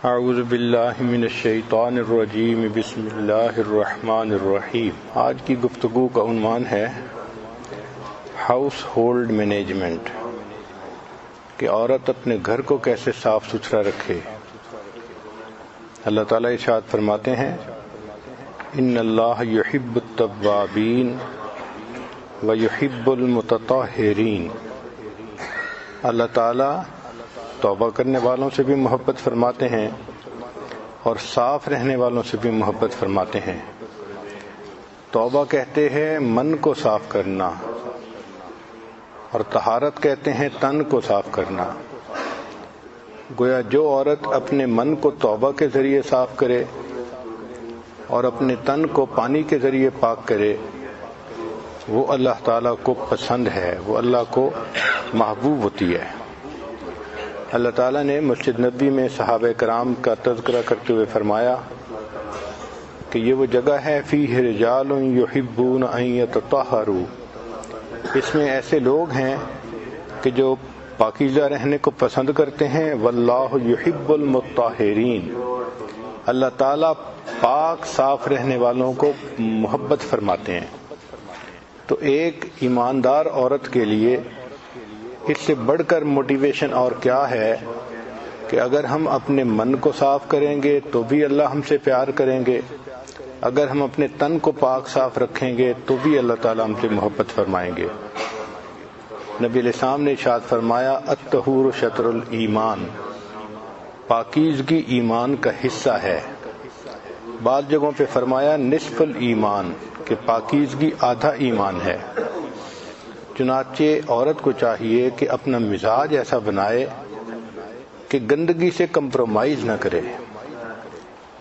اعوذ باللہ من الشیطان الرجیم بسم اللہ الرحمن الرحیم۔ آج کی گفتگو کا عنوان ہے ہاؤس ہولڈ مینجمنٹ، کہ عورت اپنے گھر کو کیسے صاف ستھرا رکھے۔ اللہ تعالیٰ ارشاد فرماتے ہیں ان اللہ یحب التوابین ویحب المتطہرین۔ اللہ تعالیٰ توبہ کرنے والوں سے بھی محبت فرماتے ہیں اور صاف رہنے والوں سے بھی محبت فرماتے ہیں۔ توبہ کہتے ہیں من کو صاف کرنا، اور طہارت کہتے ہیں تن کو صاف کرنا۔ گویا جو عورت اپنے من کو توبہ کے ذریعے صاف کرے اور اپنے تن کو پانی کے ذریعے پاک کرے، وہ اللہ تعالیٰ کو پسند ہے، وہ اللہ کو محبوب ہوتی ہے۔ اللہ تعالیٰ نے مسجد نبوی میں صحابہ کرام کا تذکرہ کرتے ہوئے فرمایا کہ یہ وہ جگہ ہے فیہ رجال یحبون ان یتطہروا، اس میں ایسے لوگ ہیں کہ جو پاکیزہ رہنے کو پسند کرتے ہیں۔ واللہ یحب المطہرین، اللہ تعالیٰ پاک صاف رہنے والوں کو محبت فرماتے ہیں۔ تو ایک ایماندار عورت کے لیے اس سے بڑھ کر موٹیویشن اور کیا ہے کہ اگر ہم اپنے من کو صاف کریں گے تو بھی اللہ ہم سے پیار کریں گے، اگر ہم اپنے تن کو پاک صاف رکھیں گے تو بھی اللہ تعالیٰ ہم سے محبت فرمائیں گے۔ نبی علیہ السلام نے ارشاد فرمایا الطہور شطر الایمان، پاکیزگی ایمان کا حصہ ہے۔ بعض جگہوں پہ فرمایا نصف الایمان، کہ پاکیزگی آدھا ایمان ہے۔ چنانچہ عورت کو چاہیے کہ اپنا مزاج ایسا بنائے کہ گندگی سے کمپرومائز نہ کرے۔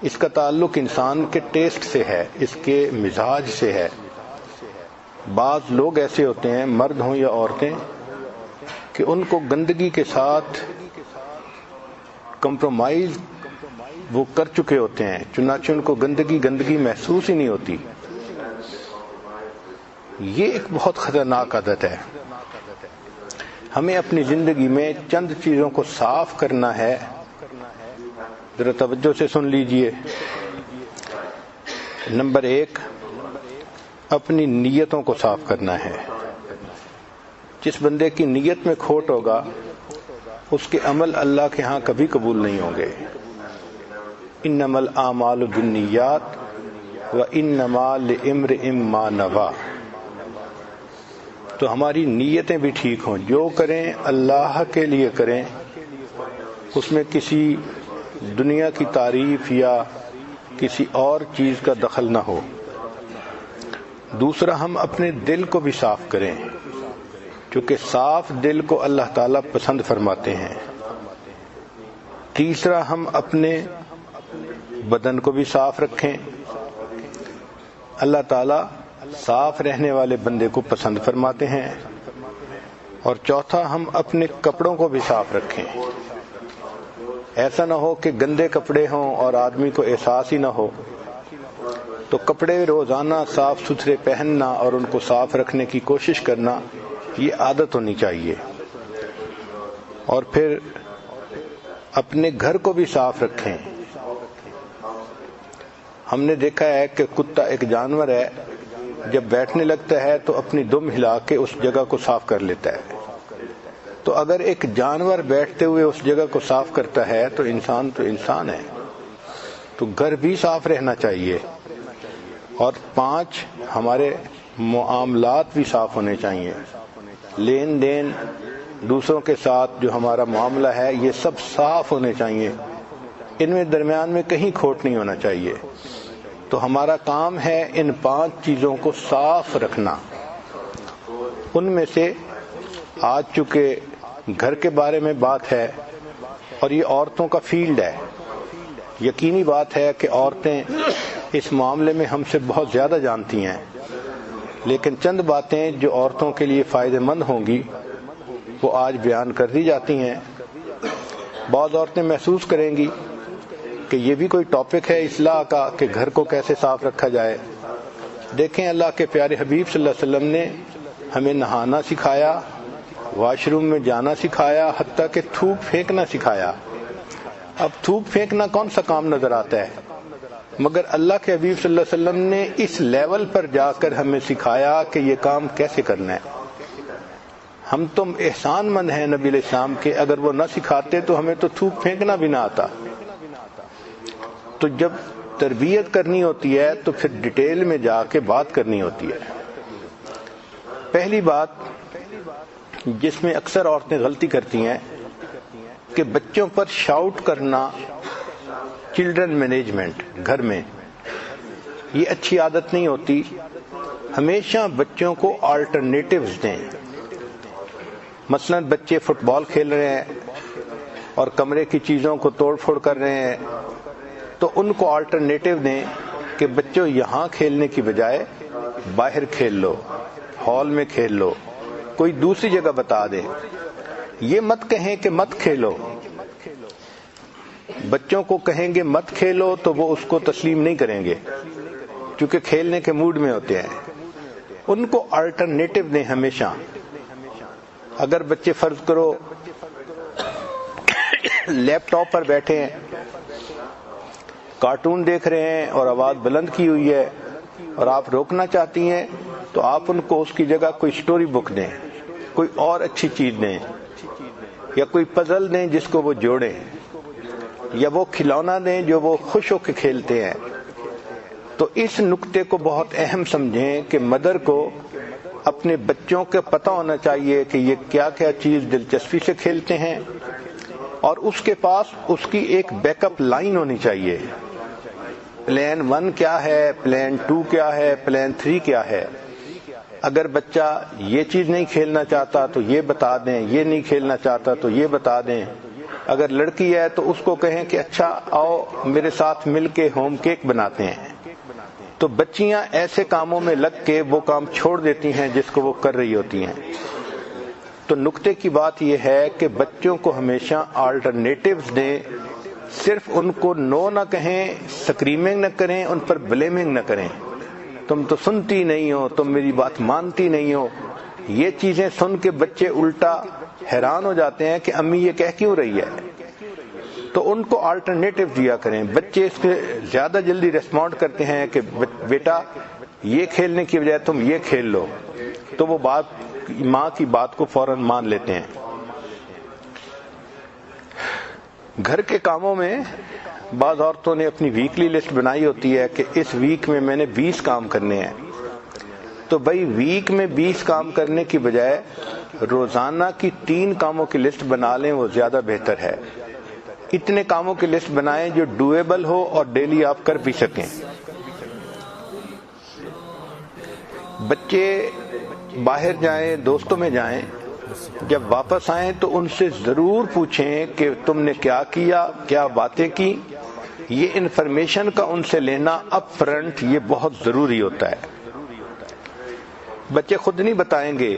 اس کا تعلق انسان کے ٹیسٹ سے ہے، اس کے مزاج سے ہے۔ بعض لوگ ایسے ہوتے ہیں، مرد ہوں یا عورتیں، کہ ان کو گندگی کے ساتھ کمپرومائز وہ کر چکے ہوتے ہیں، چنانچہ ان کو گندگی محسوس ہی نہیں ہوتی۔ یہ ایک بہت خطرناک عادت ہے۔ ہمیں اپنی زندگی میں چند چیزوں کو صاف کرنا ہے، ذرا توجہ سے سن لیجئے۔ نمبر 1، اپنی نیتوں کو صاف کرنا ہے۔ جس بندے کی نیت میں کھوٹ ہوگا اس کے عمل اللہ کے ہاں کبھی قبول نہیں ہوں گے۔ انما الاعمال بالنیات وانما لامرئ ما نوی۔ تو ہماری نیتیں بھی ٹھیک ہوں، جو کریں اللہ کے لیے کریں، اس میں کسی دنیا کی تعریف یا کسی اور چیز کا دخل نہ ہو۔ دوسرا، ہم اپنے دل کو بھی صاف کریں، کیونکہ صاف دل کو اللہ تعالیٰ پسند فرماتے ہیں۔ تیسرا، ہم اپنے بدن کو بھی صاف رکھیں، اللہ تعالیٰ صاف رہنے والے بندے کو پسند فرماتے ہیں۔ اور چوتھا، ہم اپنے کپڑوں کو بھی صاف رکھیں۔ ایسا نہ ہو کہ گندے کپڑے ہوں اور آدمی کو احساس ہی نہ ہو۔ تو کپڑے روزانہ صاف ستھرے پہننا اور ان کو صاف رکھنے کی کوشش کرنا، یہ عادت ہونی چاہیے۔ اور پھر اپنے گھر کو بھی صاف رکھیں۔ ہم نے دیکھا ہے کہ کتا ایک جانور ہے، جب بیٹھنے لگتا ہے تو اپنی دم ہلا کے اس جگہ کو صاف کر لیتا ہے۔ تو اگر ایک جانور بیٹھتے ہوئے اس جگہ کو صاف کرتا ہے تو انسان ہے۔ تو گھر بھی صاف رہنا چاہیے۔ اور 5، ہمارے معاملات بھی صاف ہونے چاہیے۔ لین دین دوسروں کے ساتھ جو ہمارا معاملہ ہے، یہ سب صاف ہونے چاہیے، ان میں درمیان میں کہیں کھوٹ نہیں ہونا چاہیے۔ تو ہمارا کام ہے ان 5 چیزوں کو صاف رکھنا۔ ان میں سے آج چونکہ گھر کے بارے میں بات ہے اور یہ عورتوں کا فیلڈ ہے، یقینی بات ہے کہ عورتیں اس معاملے میں ہم سے بہت زیادہ جانتی ہیں، لیکن چند باتیں جو عورتوں کے لیے فائدہ مند ہوں گی وہ آج بیان کر دی جاتی ہیں۔ بعض عورتیں محسوس کریں گی کہ یہ بھی کوئی ٹاپک ہے اصلاح کا کہ گھر کو کیسے صاف رکھا جائے۔ دیکھیں، اللہ کے پیارے حبیب صلی اللہ علیہ وسلم نے ہمیں نہانا سکھایا، واش روم میں جانا سکھایا، حتیٰ کہ تھوک پھینکنا سکھایا۔ اب تھوک پھینکنا کون سا کام نظر آتا ہے، مگر اللہ کے حبیب صلی اللہ علیہ وسلم نے اس لیول پر جا کر ہمیں سکھایا کہ یہ کام کیسے کرنا ہے۔ ہم تم احسان مند ہیں نبی علیہ السلام کے، اگر وہ نہ سکھاتے تو ہمیں تو تھوک پھینکنا بھی نہ آتا۔ تو جب تربیت کرنی ہوتی ہے تو پھر ڈیٹیل میں جا کے بات کرنی ہوتی ہے۔ پہلی بات جس میں اکثر عورتیں غلطی کرتی ہیں کہ بچوں پر شاؤٹ کرنا، چلڈرن مینجمنٹ گھر میں، یہ اچھی عادت نہیں ہوتی۔ ہمیشہ بچوں کو آلٹرنیٹیوز دیں۔ مثلا بچے فٹ بال کھیل رہے ہیں اور کمرے کی چیزوں کو توڑ پھوڑ کر رہے ہیں، تو ان کو آلٹرنیٹیو دیں کہ بچوں یہاں کھیلنے کی بجائے باہر کھیل لو، ہال میں کھیل لو، کوئی دوسری جگہ بتا دیں۔ یہ مت کہیں کہ مت کھیلو۔ بچوں کو کہیں گے مت کھیلو تو وہ اس کو تسلیم نہیں کریں گے، کیونکہ کھیلنے کے موڈ میں ہوتے ہیں۔ ان کو آلٹرنیٹیو دیں ہمیشہ۔ اگر بچے فرض کرو لیپ ٹاپ پر بیٹھے ہیں، کارٹون دیکھ رہے ہیں اور آواز بلند کی ہوئی ہے اور آپ روکنا چاہتی ہیں، تو آپ ان کو اس کی جگہ کوئی سٹوری بک دیں، کوئی اور اچھی چیز دیں، یا کوئی پزل دیں جس کو وہ جوڑیں، یا وہ کھلونا دیں جو وہ خوش ہو کے کھیلتے ہیں۔ تو اس نقطے کو بہت اہم سمجھیں کہ مدر کو اپنے بچوں کے پتہ ہونا چاہیے کہ یہ کیا کیا چیز دلچسپی سے کھیلتے ہیں، اور اس کے پاس اس کی ایک بیک اپ لائن ہونی چاہیے۔ پلان 1 کیا ہے، پلان 2 کیا ہے، پلان 3 کیا ہے۔ اگر بچہ یہ چیز نہیں کھیلنا چاہتا تو یہ بتا دیں، یہ نہیں کھیلنا چاہتا تو یہ بتا دیں۔ اگر لڑکی ہے تو اس کو کہیں کہ اچھا آؤ میرے ساتھ مل کے ہوم کیک بناتے ہیں۔ تو بچیاں ایسے کاموں میں لگ کے وہ کام چھوڑ دیتی ہیں جس کو وہ کر رہی ہوتی ہیں۔ تو نقطے کی بات یہ ہے کہ بچوں کو ہمیشہ آلٹرنیٹیوز دیں، صرف ان کو نو نہ کہیں، سکریمنگ نہ کریں، ان پر بلیمنگ نہ کریں۔ تم تو سنتی نہیں ہو، تم میری بات مانتی نہیں ہو۔ یہ چیزیں سن کے بچے الٹا حیران ہو جاتے ہیں کہ امی یہ کہہ کیوں رہی ہے۔ تو ان کو آلٹرنیٹیو دیا کریں۔ بچے اس کے زیادہ جلدی ریسپونڈ کرتے ہیں کہ بیٹا یہ کھیلنے کی بجائے تم یہ کھیل لو، تو وہ ماں کی بات کو فوراً مان لیتے ہیں۔ گھر کے کاموں میں بعض عورتوں نے اپنی ویکلی لسٹ بنائی ہوتی ہے کہ اس ویک میں میں نے 20 کام کرنے ہیں۔ تو بھائی ویک میں 20 کام کرنے کی بجائے روزانہ کی 3 کاموں کی لسٹ بنا لیں، وہ زیادہ بہتر ہے۔ اتنے کاموں کی لسٹ بنائیں جو ڈویبل ہو اور ڈیلی آپ کر بھی سکیں۔ بچے باہر جائیں، دوستوں میں جائیں، جب واپس آئیں تو ان سے ضرور پوچھیں کہ تم نے کیا کیا، کیا باتیں کی۔ یہ انفارمیشن کا ان سے لینا اپ فرنٹ یہ بہت ضروری ہوتا ہے۔ بچے خود نہیں بتائیں گے،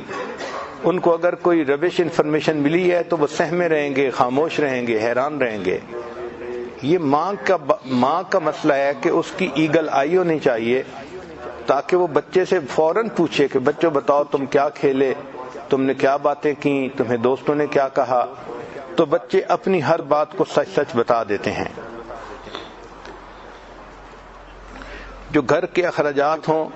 ان کو اگر کوئی ربش انفارمیشن ملی ہے تو وہ سہمے رہیں گے، خاموش رہیں گے، حیران رہیں گے۔ یہ ماں کا مسئلہ ہے کہ اس کی ایگل آئی ہونی چاہیے تاکہ وہ بچے سے فوراً پوچھے کہ بچوں بتاؤ تم کیا کھیلے، تم نے کیا باتیں کی، تمہیں دوستوں نے کیا کہا۔ تو بچے اپنی ہر بات کو سچ سچ بتا دیتے ہیں۔ جو گھر کے اخراجات ہوں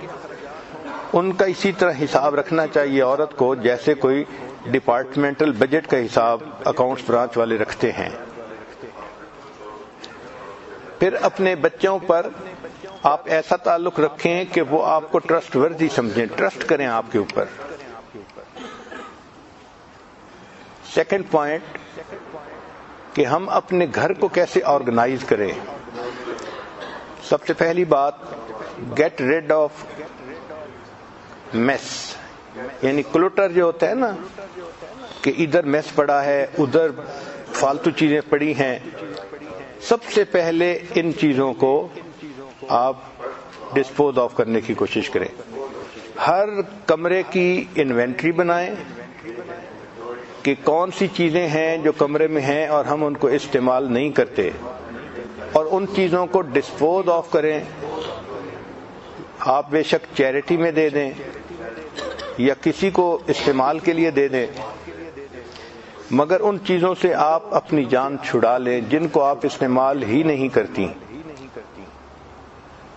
ان کا اسی طرح حساب رکھنا چاہیے عورت کو جیسے کوئی ڈپارٹمنٹل بجٹ کا حساب اکاؤنٹس برانچ والے رکھتے ہیں۔ پھر اپنے بچوں پر آپ ایسا تعلق رکھیں کہ وہ آپ کو ٹرسٹ وردی سمجھیں، ٹرسٹ کریں آپ کے اوپر۔ سیکنڈ پوائنٹ کہ ہم اپنے گھر کو کیسے آرگنائز کریں۔ سب سے پہلی بات، گیٹ ریڈ آف میس، یعنی کلوٹر جو ہوتا ہے نا کہ ادھر میس پڑا ہے، ادھر فالتو چیزیں پڑی ہیں، سب سے پہلے ان چیزوں کو آپ ڈسپوز آف کرنے کی کوشش کریں۔ ہر کمرے کی انوینٹری بنائیں کہ کون سی چیزیں ہیں جو کمرے میں ہیں اور ہم ان کو استعمال نہیں کرتے، اور ان چیزوں کو ڈسپوز آف کریں۔ آپ بے شک چیریٹی میں دے دیں یا کسی کو استعمال کے لیے دے دیں۔ مگر ان چیزوں سے آپ اپنی جان چھڑا لیں جن کو آپ استعمال ہی نہیں کرتی.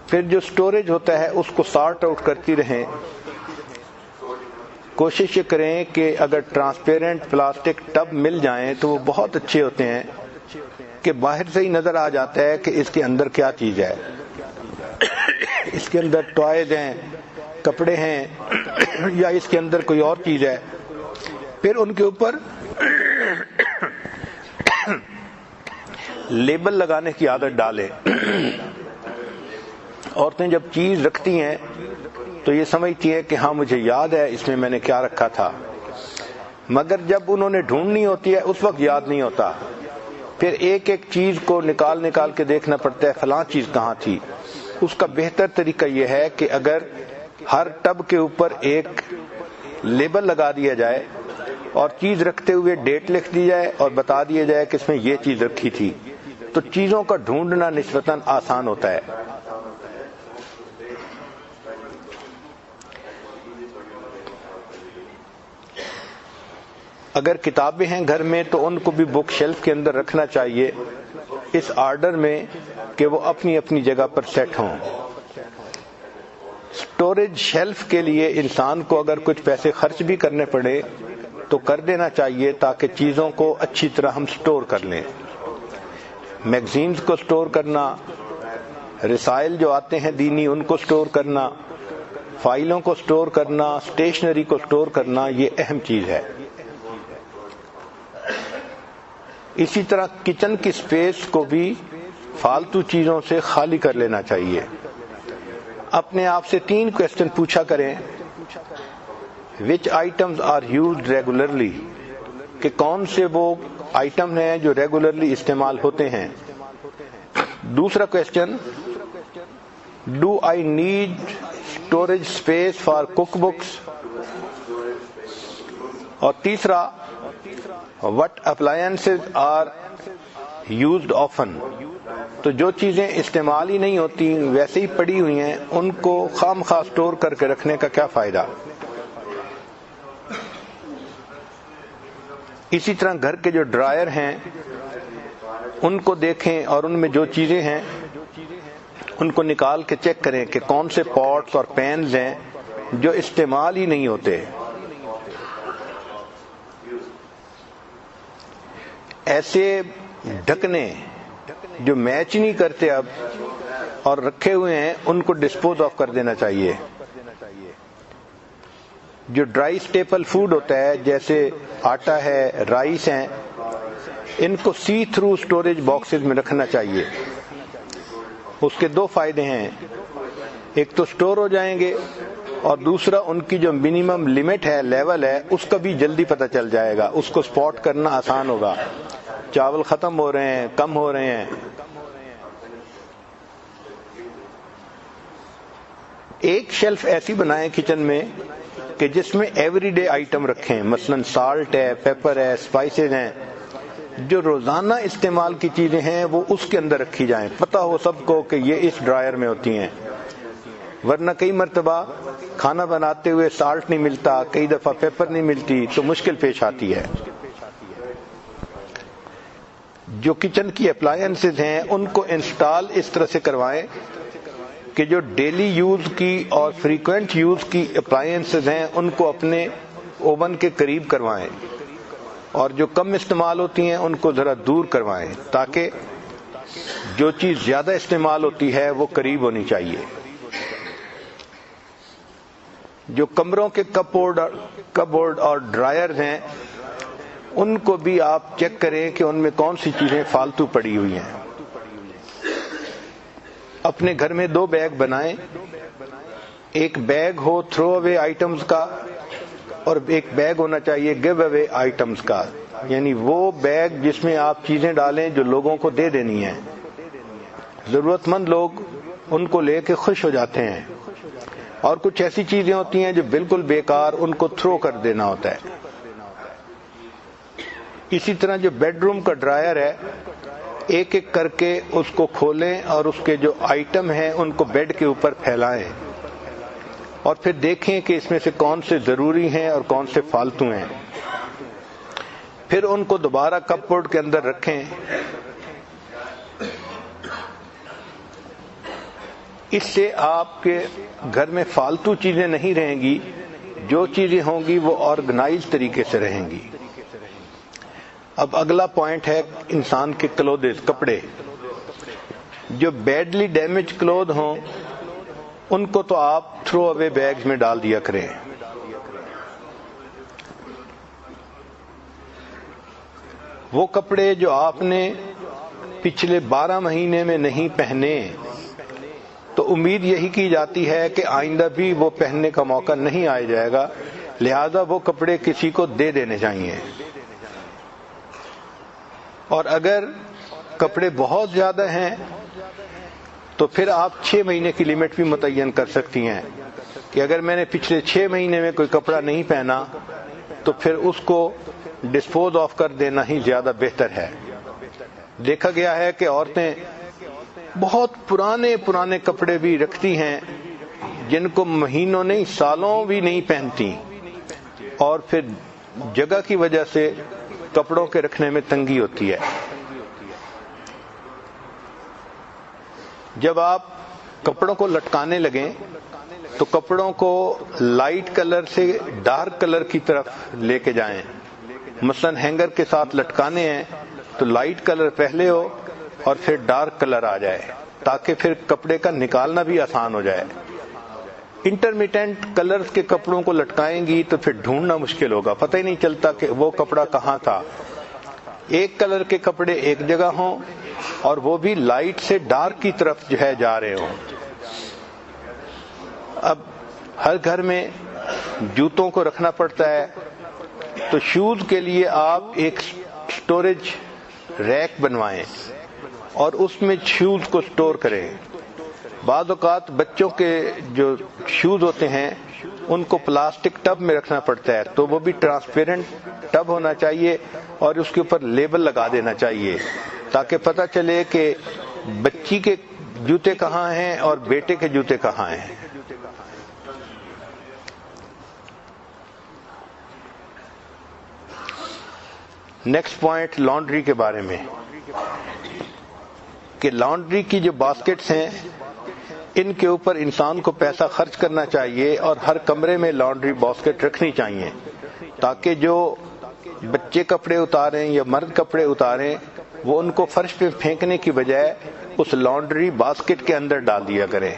پھر جو سٹوریج ہوتا ہے اس کو سارٹ آؤٹ کرتی رہیں. کوشش یہ کریں کہ اگر ٹرانسپیرنٹ پلاسٹک ٹب مل جائیں تو وہ بہت اچھے ہوتے ہیں کہ باہر سے ہی نظر آ جاتا ہے کہ اس کے اندر کیا چیز ہے. اس کے اندر ٹوائز ہیں، کپڑے ہیں، یا اس کے اندر کوئی اور چیز ہے. پھر ان کے اوپر لیبل لگانے کی عادت ڈالیں. عورتیں جب چیز رکھتی ہیں تو یہ سمجھتی ہیں کہ ہاں مجھے یاد ہے اس میں میں نے کیا رکھا تھا، مگر جب انہوں نے ڈھونڈنی ہوتی ہے اس وقت یاد نہیں ہوتا. پھر ایک ایک چیز کو نکال کے دیکھنا پڑتا ہے فلاں چیز کہاں تھی. اس کا بہتر طریقہ یہ ہے کہ اگر ہر ٹب کے اوپر ایک لیبل لگا دیا جائے اور چیز رکھتے ہوئے ڈیٹ لکھ دی جائے اور بتا دیا جائے کہ اس میں یہ چیز رکھی تھی، تو چیزوں کا ڈھونڈنا نسبتاً آسان ہوتا ہے. اگر کتابیں ہیں گھر میں تو ان کو بھی بک شیلف کے اندر رکھنا چاہیے اس آرڈر میں کہ وہ اپنی اپنی جگہ پر سیٹ ہوں. سٹوریج شیلف کے لیے انسان کو اگر کچھ پیسے خرچ بھی کرنے پڑے تو کر دینا چاہیے تاکہ چیزوں کو اچھی طرح ہم سٹور کر لیں. میگزینز کو سٹور کرنا، رسائل جو آتے ہیں دینی ان کو سٹور کرنا، فائلوں کو سٹور کرنا، اسٹیشنری کو سٹور کرنا، یہ اہم چیز ہے. اسی طرح کچن کی سپیس کو بھی فالتو چیزوں سے خالی کر لینا چاہیے. اپنے آپ سے 3 کوسچن پوچھا کریں. which items are used regularly، کہ کون سے وہ آئٹم ہیں جو ریگولرلی استعمال ہوتے ہیں. دوسرا question, do I need storage space for cookbooks. اور تیسرا، what appliances are used often. تو جو چیزیں استعمال ہی نہیں ہوتی ویسے ہی پڑی ہوئی ہیں ان کو خام خواہ سٹور کر کے رکھنے کا کیا فائدہ. اسی طرح گھر کے جو ڈرائر ہیں ان کو دیکھیں اور ان میں جو چیزیں ہیں ان کو نکال کے چیک کریں کہ کون سے پاٹس اور پینز ہیں جو استعمال ہی نہیں ہوتے. ایسے ڈھکنے جو میچ نہیں کرتے اب اور رکھے ہوئے ہیں ان کو ڈسپوز آف کر دینا چاہیے. جو ڈرائی سٹیپل فوڈ ہوتا ہے جیسے آٹا ہے، رائس ہیں، ان کو سی تھرو سٹوریج باکسز میں رکھنا چاہیے. اس کے 2 فائدے ہیں، ایک تو سٹور ہو جائیں گے اور دوسرا ان کی جو منیمم لمٹ ہے، لیول ہے، اس کا بھی جلدی پتہ چل جائے گا، اس کو سپاٹ کرنا آسان ہوگا. چاول ختم ہو رہے ہیں، کم ہو رہے ہیں. ایک شیلف ایسی بنائیں کچن میں کہ جس میں ایوری ڈے آئٹم رکھیں، مثلا سالٹ ہے، پیپر ہے، اسپائسز ہیں، جو روزانہ استعمال کی چیزیں ہیں وہ اس کے اندر رکھی جائیں. پتہ ہو سب کو کہ یہ اس ڈرائر میں ہوتی ہیں، ورنہ کئی مرتبہ کھانا بناتے ہوئے سالٹ نہیں ملتا، کئی دفعہ پیپر نہیں ملتی تو مشکل پیش آتی ہے. جو کچن کی اپلائنسز ہیں ان کو انسٹال اس طرح سے کروائیں کہ جو ڈیلی یوز کی اور فریکوینٹ یوز کی اپلائنسز ہیں ان کو اپنے اوون کے قریب کروائیں اور جو کم استعمال ہوتی ہیں ان کو ذرا دور کروائیں تاکہ جو چیز زیادہ استعمال ہوتی ہے وہ قریب ہونی چاہیے. جو کمروں کے کپ بورڈ اور ڈرائرز ہیں ان کو بھی آپ چیک کریں کہ ان میں کون سی چیزیں فالتو پڑی ہوئی ہیں. اپنے گھر میں 2 بیگ بنائیں، ایک بیگ ہو تھرو اوے آئٹمز کا اور ایک بیگ ہونا چاہیے گیو اوے آئٹمز کا، یعنی وہ بیگ جس میں آپ چیزیں ڈالیں جو لوگوں کو دے دینی ہیں. ضرورت مند لوگ ان کو لے کے خوش ہو جاتے ہیں، اور کچھ ایسی چیزیں ہوتی ہیں جو بالکل بیکار، ان کو تھرو کر دینا ہوتا ہے. اسی طرح جو بیڈ روم کا ڈرائر ہے ایک ایک کر کے اس کو کھولیں اور اس کے جو آئٹم ہیں ان کو بیڈ کے اوپر پھیلائیں اور پھر دیکھیں کہ اس میں سے کون سے ضروری ہیں اور کون سے فالتو ہیں. پھر ان کو دوبارہ کپ بورڈ کے اندر رکھیں. اس سے آپ کے گھر میں فالتو چیزیں نہیں رہیں گی، جو چیزیں ہوں گی وہ آرگنائز طریقے سے رہیں گی. اب اگلا پوائنٹ ہے انسان کے کلوتھز، کپڑے. جو بیڈلی ڈیمیج کلوتھ ہوں ان کو تو آپ تھرو اوے بیگز میں ڈال دیا کریں. وہ کپڑے جو آپ نے پچھلے 12 مہینے میں نہیں پہنے تو امید یہی کی جاتی ہے کہ آئندہ بھی وہ پہننے کا موقع نہیں آیا جائے گا، لہذا وہ کپڑے کسی کو دے دینے چاہیے. اور اگر کپڑے بہت زیادہ ہیں تو پھر آپ 6 مہینے کی لمٹ بھی متعین کر سکتی ہیں کہ اگر میں نے پچھلے 6 مہینے میں کوئی کپڑا نہیں پہنا تو پھر اس کو ڈسپوز آف کر دینا ہی زیادہ بہتر ہے. دیکھا گیا ہے کہ عورتیں بہت پرانے کپڑے بھی رکھتی ہیں جن کو مہینوں نہیں سالوں بھی نہیں پہنتی، اور پھر جگہ کی وجہ سے کپڑوں کے رکھنے میں تنگی ہوتی ہے. جب آپ کپڑوں کو لٹکانے لگیں تو کپڑوں کو لائٹ کلر سے ڈارک کلر کی طرف لے کے جائیں. مثلا ہینگر کے ساتھ لٹکانے ہیں تو لائٹ کلر پہلے ہو اور پھر ڈارک کلر آ جائے تاکہ پھر کپڑے کا نکالنا بھی آسان ہو جائے. انٹرمیٹنٹ کلرز کے کپڑوں کو لٹکائیں گی تو پھر ڈھونڈنا مشکل ہوگا، پتہ ہی نہیں چلتا کہ وہ کپڑا کہاں تھا. ایک کلر کے کپڑے ایک جگہ ہوں اور وہ بھی لائٹ سے ڈارک کی طرف جو ہے جا رہے ہوں. اب ہر گھر میں جوتوں کو رکھنا پڑتا ہے تو شوز کے لیے آپ ایک سٹوریج ریک بنوائیں اور اس میں شوز کو سٹور کریں. بعض اوقات بچوں کے جو شوز ہوتے ہیں ان کو پلاسٹک ٹب میں رکھنا پڑتا ہے تو وہ بھی ٹرانسپیرنٹ ٹب ہونا چاہیے اور اس کے اوپر لیبل لگا دینا چاہیے تاکہ پتہ چلے کہ بچی کے جوتے کہاں ہیں اور بیٹے کے جوتے کہاں ہیں. نیکسٹ پوائنٹ لانڈری کے بارے میں، کہ لانڈری کی جو باسکٹس ہیں ان کے اوپر انسان کو پیسہ خرچ کرنا چاہیے اور ہر کمرے میں لانڈری باسکٹ رکھنی چاہیے تاکہ جو بچے کپڑے اتاریں یا مرد کپڑے اتاریں وہ ان کو فرش پہ پھینکنے کی بجائے اس لانڈری باسکٹ کے اندر ڈال دیا کریں،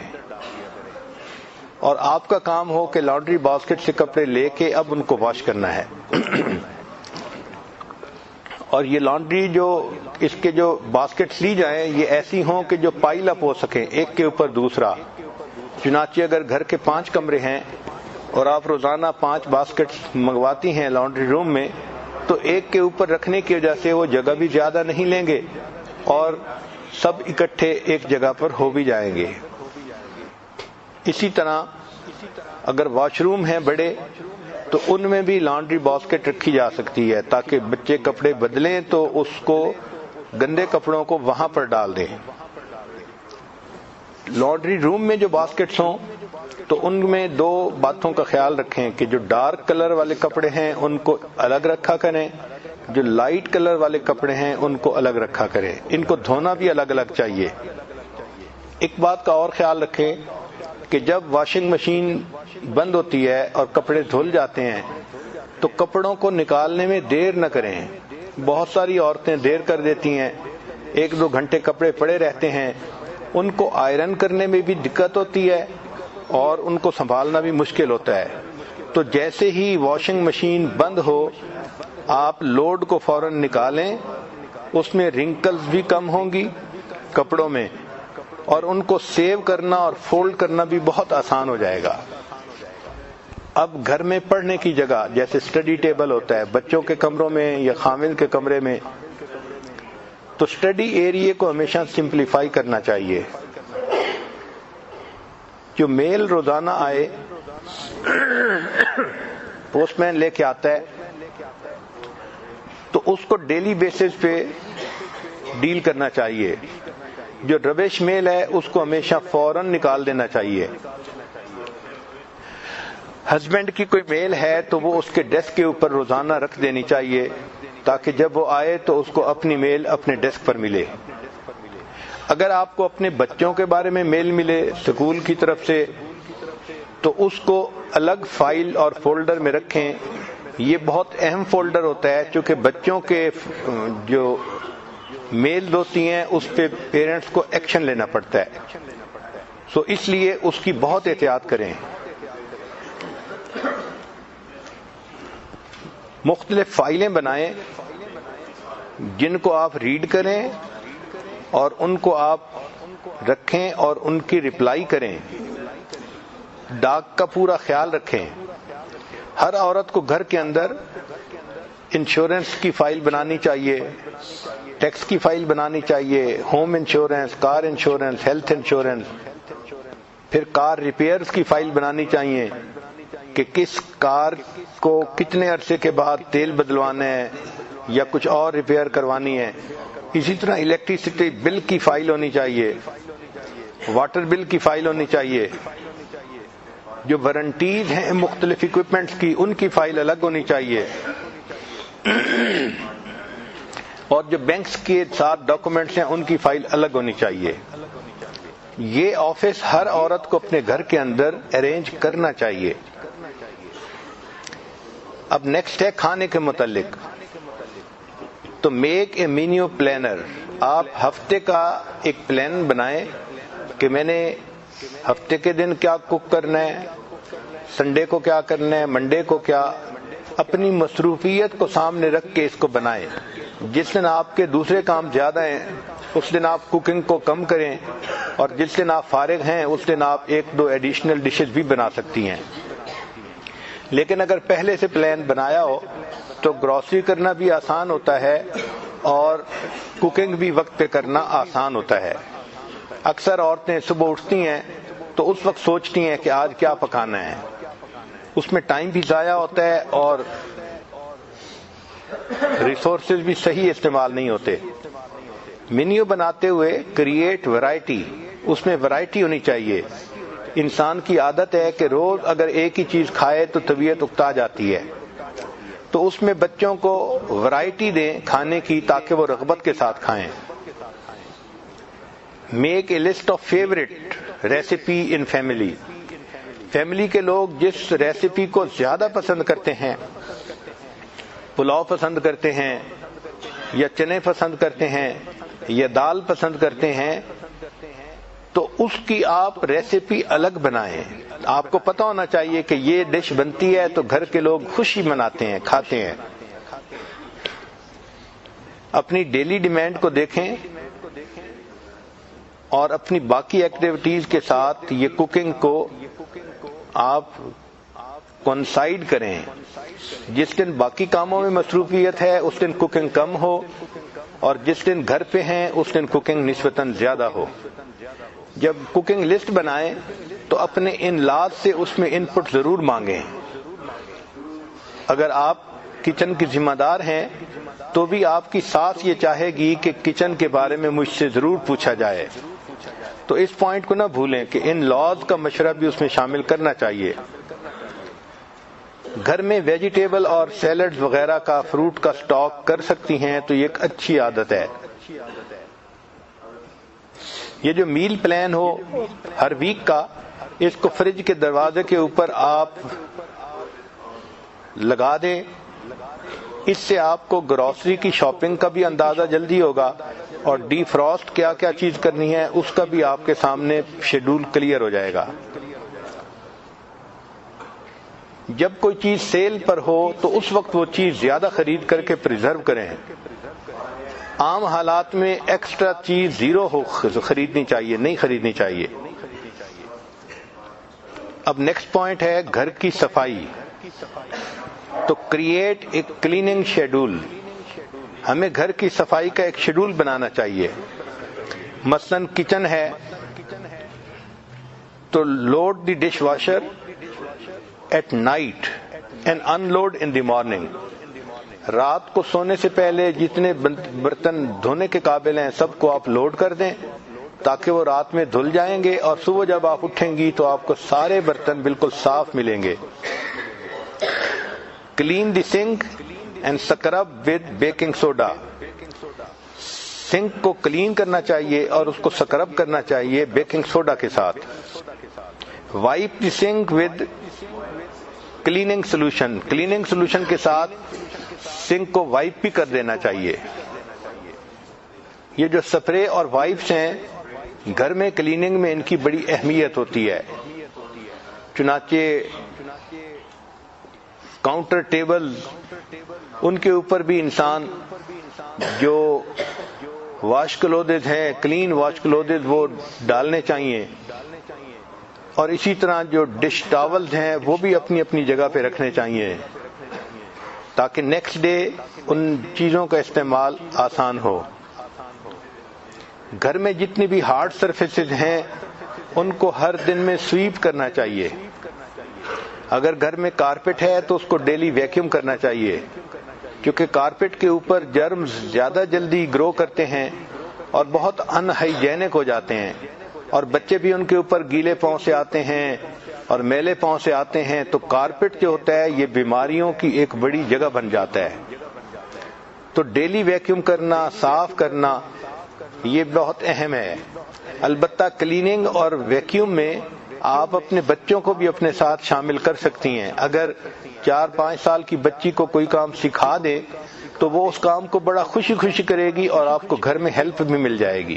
اور آپ کا کام ہو کہ لانڈری باسکٹ سے کپڑے لے کے اب ان کو واش کرنا ہے. اور یہ لانڈری جو اس کے جو باسکٹس لی جائیں یہ ایسی ہوں کہ جو پائل اپ ہو سکیں ایک کے اوپر دوسرا. چنانچہ اگر گھر کے 5 کمرے ہیں اور آپ روزانہ 5 باسکٹس منگواتی ہیں لانڈری روم میں تو ایک کے اوپر رکھنے کی وجہ سے وہ جگہ بھی زیادہ نہیں لیں گے اور سب اکٹھے ایک جگہ پر ہو بھی جائیں گے. اسی طرح اگر واش روم ہیں بڑے تو ان میں بھی لانڈری باسکٹ رکھی جا سکتی ہے تاکہ بچے کپڑے بدلیں تو اس کو گندے کپڑوں کو وہاں پر ڈال دیں. لانڈری روم میں جو باسکٹس ہوں تو ان میں 2 باتوں کا خیال رکھیں کہ جو ڈارک کلر والے کپڑے ہیں ان کو الگ رکھا کریں، جو لائٹ کلر والے کپڑے ہیں ان کو الگ رکھا کریں. ان کو دھونا بھی الگ الگ چاہیے. ایک بات کا اور خیال رکھیں کہ جب واشنگ مشین بند ہوتی ہے اور کپڑے دھل جاتے ہیں تو کپڑوں کو نکالنے میں دیر نہ کریں. بہت ساری عورتیں دیر کر دیتی ہیں، 1-2 گھنٹے کپڑے پڑے رہتے ہیں، ان کو آئرن کرنے میں بھی دقت ہوتی ہے اور ان کو سنبھالنا بھی مشکل ہوتا ہے. تو جیسے ہی واشنگ مشین بند ہو آپ لوڈ کو فوراً نکالیں، اس میں رنکلز بھی کم ہوں گی کپڑوں میں اور ان کو سیو کرنا اور فولڈ کرنا بھی بہت آسان ہو جائے گا. اب گھر میں پڑھنے کی جگہ جیسے اسٹڈی ٹیبل ہوتا ہے بچوں کے کمروں میں یا خاوند کے کمرے میں، تو اسٹڈی ایریے کو ہمیشہ سمپلیفائی کرنا چاہیے. جو میل روزانہ آئے پوسٹ مین لے کے آتا ہے تو اس کو ڈیلی بیسس پہ ڈیل کرنا چاہیے. جو ربش میل ہے اس کو ہمیشہ فوراً نکال دینا چاہیے. ہسبینڈ کی کوئی میل ہے تو وہ اس کے ڈیسک کے اوپر روزانہ رکھ دینی چاہیے تاکہ جب وہ آئے تو اس کو اپنی میل اپنے ڈیسک پر ملے۔ اگر آپ کو اپنے بچوں کے بارے میں میل ملے اسکول کی طرف سے تو اس کو الگ فائل اور فولڈر میں رکھیں۔ یہ بہت اہم فولڈر ہوتا ہے چونکہ بچوں کے جو میل ہوتی ہیں اس پہ پیرنٹس کو ایکشن لینا پڑتا ہے، سو اس لیے اس کی بہت احتیاط کریں۔ مختلف فائلیں بنائیں جن کو آپ ریڈ کریں اور ان کو آپ رکھیں اور ان کی رپلائی کریں۔ ڈاک کا پورا خیال رکھیں۔ ہر عورت کو گھر کے اندر انشورنس کی فائل بنانی چاہیے، ٹیکس کی فائل بنانی چاہیے، home insurance, car insurance, health insurance, پھر کار ریپیئرز کی فائل بنانی چاہیے کہ کس کار کو کتنے عرصے کے بعد تیل بدلوانا ہے یا کچھ اور ریپیئر کروانی ہے۔ اسی طرح الیکٹریسٹی بل کی فائل ہونی چاہیے، واٹر بل کی فائل ہونی چاہیے، جو وارنٹیز ہیں مختلف اکوپمنٹس کی ان کی فائل الگ ہونی چاہیے، اور جو بینکس کے ساتھ ڈاکومنٹس ہیں ان کی فائل الگ ہونی چاہیے۔ یہ آفس ہر عورت کو اپنے گھر کے اندر ارینج کرنا چاہیے۔ اب نیکسٹ ہے کھانے کے متعلق، تو میک اے مینیو پلانر۔ آپ ہفتے کا ایک پلان بنائیں کہ میں نے ہفتے کے دن کیا کوک کرنا ہے، سنڈے کو کیا کرنا ہے، منڈے کو کیا، اپنی مصروفیت کو سامنے رکھ کے اس کو بنائیں۔ جس دن آپ کے دوسرے کام زیادہ ہیں اس دن آپ کوکنگ کو کم کریں، اور جس دن آپ فارغ ہیں اس دن آپ ایک دو ایڈیشنل ڈشز بھی بنا سکتی ہیں۔ لیکن اگر پہلے سے پلان بنایا ہو تو گروسری کرنا بھی آسان ہوتا ہے اور کوکنگ بھی وقت پہ کرنا آسان ہوتا ہے۔ اکثر عورتیں صبح اٹھتی ہیں تو اس وقت سوچتی ہیں کہ آج کیا پکانا ہے، اس میں ٹائم بھی ضائع ہوتا ہے اور ریسورسز بھی صحیح استعمال نہیں ہوتے۔ مینیو بناتے ہوئے کریٹ ورائٹی، اس میں ورائٹی ہونی چاہیے۔ انسان کی عادت ہے کہ روز اگر ایک ہی چیز کھائے تو طبیعت اکتا جاتی ہے، تو اس میں بچوں کو ورائٹی دیں کھانے کی تاکہ وہ رغبت کے ساتھ کھائیں۔ Make a list of favourite recipe in family. Family کے لوگ جس ریسیپی کو زیادہ پسند کرتے ہیں، پلاؤ پسند کرتے ہیں یا چنے پسند کرتے ہیں یا دال پسند کرتے ہیں، تو اس کی آپ ریسیپی الگ بنائیں۔ آپ کو پتہ ہونا چاہیے کہ یہ ڈش بنتی ہے تو گھر کے لوگ خوشی مناتے ہیں، کھاتے ہیں۔ اپنی ڈیلی ڈیمانڈ کو دیکھیں اور اپنی باقی ایکٹیویٹیز کے ساتھ یہ کوکنگ کو آپ کنسائڈ کریں۔ جس دن باقی کاموں میں مصروفیت ہے اس دن کوکنگ کم ہو، اور جس دن گھر پہ ہیں اس دن کوکنگ نسبتاً زیادہ ہو۔ جب کوکنگ لسٹ بنائیں تو اپنے ان لاز سے اس میں ان پٹ ضرور مانگیں۔ اگر آپ کچن کی ذمہ دار ہیں تو بھی آپ کی ساس یہ چاہے گی کہ کچن کے بارے میں مجھ سے ضرور پوچھا جائے، تو اس پوائنٹ کو نہ بھولیں کہ ان لاز کا مشورہ بھی اس میں شامل کرنا چاہیے۔ گھر میں ویجیٹیبل اور سیلڈ وغیرہ کا، فروٹ کا سٹاک کر سکتی ہیں تو یہ ایک اچھی عادت ہے۔ یہ جو میل پلان ہو ہر ویک کا، اس کو فریج کے دروازے کے اوپر آپ لگا دیں۔ اس سے آپ کو گروسری کی شاپنگ کا بھی اندازہ جلدی ہوگا، اور ڈی فراسٹ کیا کیا چیز کرنی ہے اس کا بھی آپ کے سامنے شیڈول کلیئر ہو جائے گا۔ جب کوئی چیز سیل پر ہو تو اس وقت وہ چیز زیادہ خرید کر کے پریزرو کریں۔ عام حالات میں ایکسٹرا چیز زیرو ہو خریدنی چاہیے، نہیں خریدنی چاہیے۔ اب نیکسٹ پوائنٹ ہے گھر کی صفائی۔ تو کریٹ اے کلیننگ شیڈول۔ ہمیں گھر کی صفائی کا ایک شیڈول بنانا چاہیے۔ مثلا کچن ہے تو load the dishwasher at night and unload in the morning. رات کو سونے سے پہلے جتنے برتن دھونے کے قابل ہیں سب کو آپ لوڈ کر دیں تاکہ وہ رات میں دھل جائیں گے، اور صبح جب آپ اٹھیں گی تو آپ کو سارے برتن بالکل صاف ملیں گے۔ Clean the sink and scrub with baking soda. Sink کو کلین کرنا چاہیے اور اس کو سکرب کرنا چاہیے بیکنگ سوڈا کے ساتھ. Wipe the sink with cleaning solution. Cleaning solution کے ساتھ سنک کو وائپ بھی کر دینا چاہیے. یہ جو سپرے اور وائپس ہیں گھر میں کلیننگ میں ان کی بڑی اہمیت ہوتی ہے. چنانچہ کاؤنٹر ٹیبل ان کے اوپر بھی انسان جو واش کلوتھز ہیں کلین واش کلوتھز وہ ڈالنے چاہیے, اور اسی طرح جو ڈش ٹاولز ہیں وہ بھی اپنی اپنی جگہ پہ رکھنے چاہیے تاکہ نیکسٹ ڈے ان چیزوں کا استعمال آسان ہو. گھر میں جتنی بھی ہارڈ سرفیسز ہیں ان کو ہر دن میں سویپ کرنا چاہیے. اگر گھر میں کارپیٹ ہے تو اس کو ڈیلی ویکیوم کرنا چاہیے, کیونکہ کارپیٹ کے اوپر جرمز زیادہ جلدی گرو کرتے ہیں اور بہت ان ہائیجینک ہو جاتے ہیں, اور بچے بھی ان کے اوپر گیلے پاؤں سے آتے ہیں اور میلے پاؤں سے آتے ہیں, تو کارپیٹ جو ہوتا ہے یہ بیماریوں کی ایک بڑی جگہ بن جاتا ہے. تو ڈیلی ویکیوم کرنا, صاف کرنا یہ بہت اہم ہے. البتہ کلیننگ اور ویکیوم میں آپ اپنے بچوں کو بھی اپنے ساتھ شامل کر سکتی ہیں. اگر 4-5 سال کی بچی کو کوئی کام سکھا دے تو وہ اس کام کو بڑا خوشی خوشی کرے گی اور آپ کو گھر میں ہیلپ بھی مل جائے گی.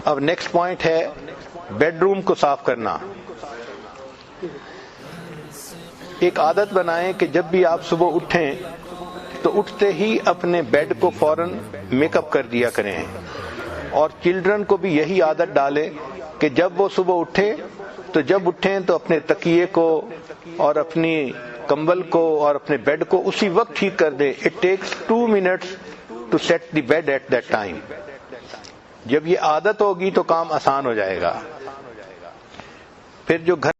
اب نیکسٹ پوائنٹ ہے بیڈ روم کو صاف کرنا. ایک عادت بنائیں کہ جب بھی آپ صبح اٹھیں تو اٹھتے ہی اپنے بیڈ کو فوراً میک اپ کر دیا کریں, اور چلڈرن کو بھی یہی عادت ڈالیں کہ جب وہ صبح اٹھیں تو اپنے تکیے کو اور اپنی کمبل کو اور اپنے بیڈ کو اسی وقت ٹھیک کر دیں. It takes 2 minutes to set the bed at that time. جب یہ عادت ہوگی تو کام آسان ہو جائے گا. پھر جو گھر